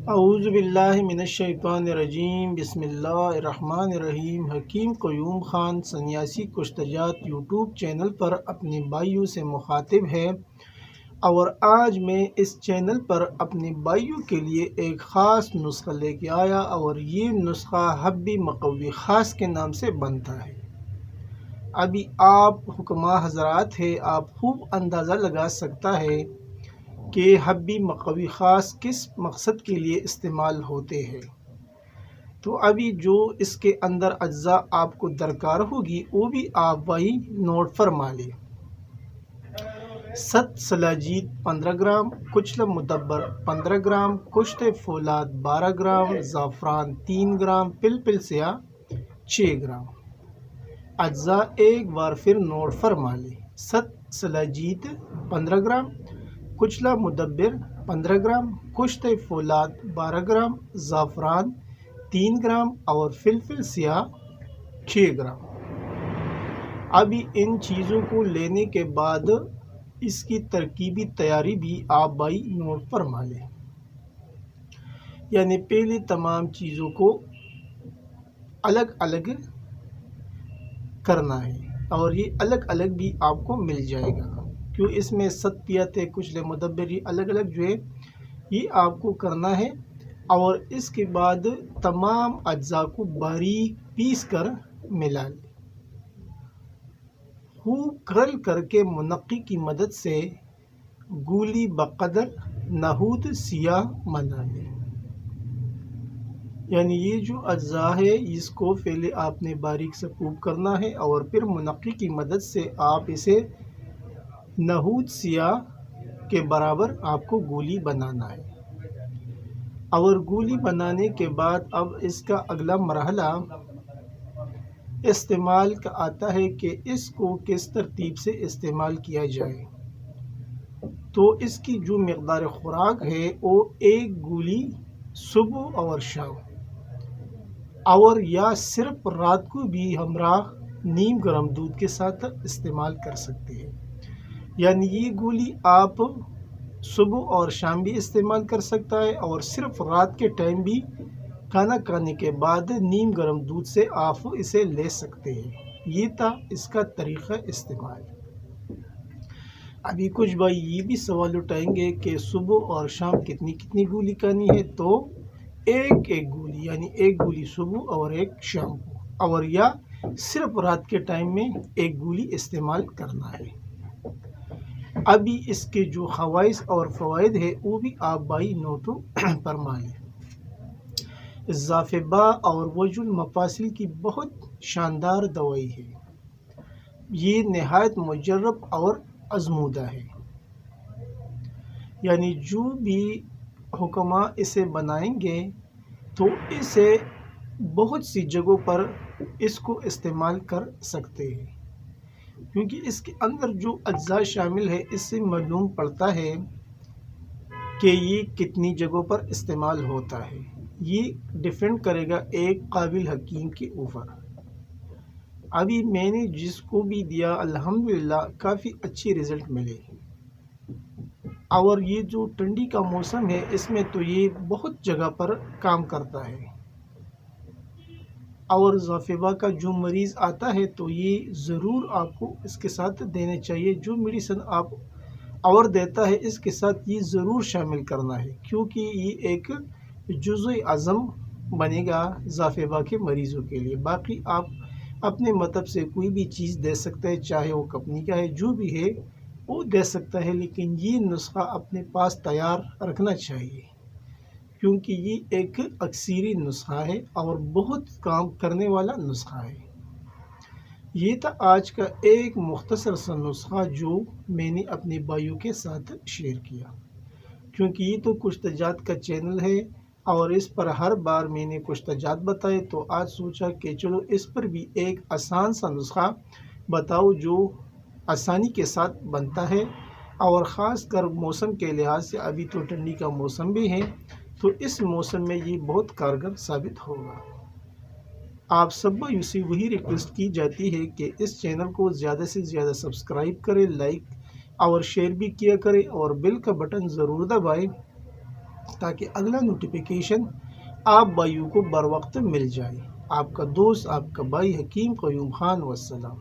اعوذ باللہ من الشیطان الرجیم، بسم اللہ الرحمن الرحیم۔ حکیم قیوم خان سنیاسی کشتجات یوٹیوب چینل پر اپنے بھائیوں سے مخاطب ہے، اور آج میں اس چینل پر اپنے بھائیوں کے لیے ایک خاص نسخہ لے کے آیا، اور یہ نسخہ حبی مقوی خاص کے نام سے بنتا ہے۔ ابھی آپ حکماء حضرات ہیں، آپ خوب اندازہ لگا سکتا ہے کہ حبی مقوی خاص کس مقصد کے لیے استعمال ہوتے ہیں۔ تو ابھی جو اس کے اندر اجزاء آپ کو درکار ہوگی وہ بھی آپ وہی نوٹ فرما لیں۔ 7 سلاجید 15 گرام، کچلا مدبر 15 گرام، کشت فولاد 12 گرام، زعفران 3 گرام، فلفل سیاہ 6 گرام۔ اجزاء ایک بار پھر نوٹ فرما لیں۔ 7 سلاجید 15 گرام، کچلا مدبر 15 گرام، کشت فولاد 12 گرام، زعفران 3 گرام اور فلفل سیاہ 6 گرام۔ ابھی ان چیزوں کو لینے کے بعد اس کی ترکیبی تیاری بھی آپ بھائی نوٹ فرما لیں۔ یعنی پہلے تمام چیزوں کو الگ الگ کرنا ہے، اور یہ الگ الگ بھی آپ کو مل جائے گا، کیوں اس میں ستیت ہے، کچھ مدبر، یہ الگ الگ جو ہے یہ آپ کو کرنا ہے۔ اور اس کے بعد تمام اجزاء کو باریک پیس کر ملا لیں، خوب کرل کر کے منقی کی مدد سے گولی بقدر نہود سیاہ بنا لیں۔ یعنی یہ جو اجزاء ہے اس کو پہلے آپ نے باریک سے خوب کرنا ہے، اور پھر منقی کی مدد سے آپ اسے نہود سیاہ کے برابر آپ کو گولی بنانا ہے۔ اور گولی بنانے کے بعد اب اس کا اگلا مرحلہ استعمال کا آتا ہے کہ اس کو کس ترتیب سے استعمال کیا جائے۔ تو اس کی جو مقدار خوراک ہے وہ ایک گولی صبح اور شام، اور یا صرف رات کو بھی ہمراہ نیم گرم دودھ کے ساتھ استعمال کر سکتے ہیں۔ یعنی یہ گولی آپ صبح اور شام بھی استعمال کر سکتا ہے، اور صرف رات کے ٹائم بھی کھانا کھانے کے بعد نیم گرم دودھ سے آپ اسے لے سکتے ہیں۔ یہ تھا اس کا طریقہ استعمال۔ ابھی کچھ بھائی یہ بھی سوال اٹھائیں گے کہ صبح اور شام کتنی گولی کھانی ہے، تو ایک گولی، یعنی ایک گولی صبح اور ایک شام کو، اور یا صرف رات کے ٹائم میں ایک گولی استعمال کرنا ہے۔ ابھی اس کے جو خواص اور فوائد ہے وہ بھی آپ بھائی نوٹ فرما لیں۔ اضافہ با اور وجہ المفاصل کی بہت شاندار دوائی ہے، یہ نہایت مجرب اور آزمودہ ہے۔ یعنی جو بھی حکماء اسے بنائیں گے تو اسے بہت سی جگہوں پر اس کو استعمال کر سکتے ہیں، کیونکہ اس کے اندر جو اجزاء شامل ہے اس سے معلوم پڑتا ہے کہ یہ کتنی جگہوں پر استعمال ہوتا ہے۔ یہ ڈیپینڈ کرے گا ایک قابل حکیم کے اوپر۔ ابھی میں نے جس کو بھی دیا الحمدللہ کافی اچھی رزلٹ ملے، اور یہ جو ٹھنڈی کا موسم ہے اس میں تو یہ بہت جگہ پر کام کرتا ہے۔ اور زافبا کا جو مریض آتا ہے تو یہ ضرور آپ کو اس کے ساتھ دینے چاہیے، جو میڈیسن آپ اور دیتا ہے اس کے ساتھ یہ ضرور شامل کرنا ہے، کیونکہ یہ ایک جزء اعظم بنے گا زافبا کے مریضوں کے لیے۔ باقی آپ اپنے مطلب سے کوئی بھی چیز دے سکتے ہیں، چاہے وہ کمپنی کا ہے، جو بھی ہے وہ دے سکتا ہے، لیکن یہ نسخہ اپنے پاس تیار رکھنا چاہیے، کیونکہ یہ ایک اکثیری نسخہ ہے اور بہت کام کرنے والا نسخہ ہے۔ یہ تھا آج کا ایک مختصر سا نسخہ جو میں نے اپنے بھائیوں کے ساتھ شیئر کیا، کیونکہ یہ تو کشتجات کا چینل ہے اور اس پر ہر بار میں نے کشتجات بتائے، تو آج سوچا کہ چلو اس پر بھی ایک آسان سا نسخہ بتاؤ جو آسانی کے ساتھ بنتا ہے، اور خاص کر موسم کے لحاظ سے ابھی تو ٹھنڈی کا موسم بھی ہے، تو اس موسم میں یہ بہت کارگر ثابت ہوگا۔ آپ سب بھائیوں سے وہی ریکویسٹ کی جاتی ہے کہ اس چینل کو زیادہ سے زیادہ سبسکرائب کریں، لائک اور شیئر بھی کیا کریں، اور بیل کا بٹن ضرور دبائیں تاکہ اگلا نوٹیفیکیشن آپ بھائیوں کو بر وقت مل جائے۔ آپ کا دوست، آپ کا بھائی حکیم قیوم خان، والسلام۔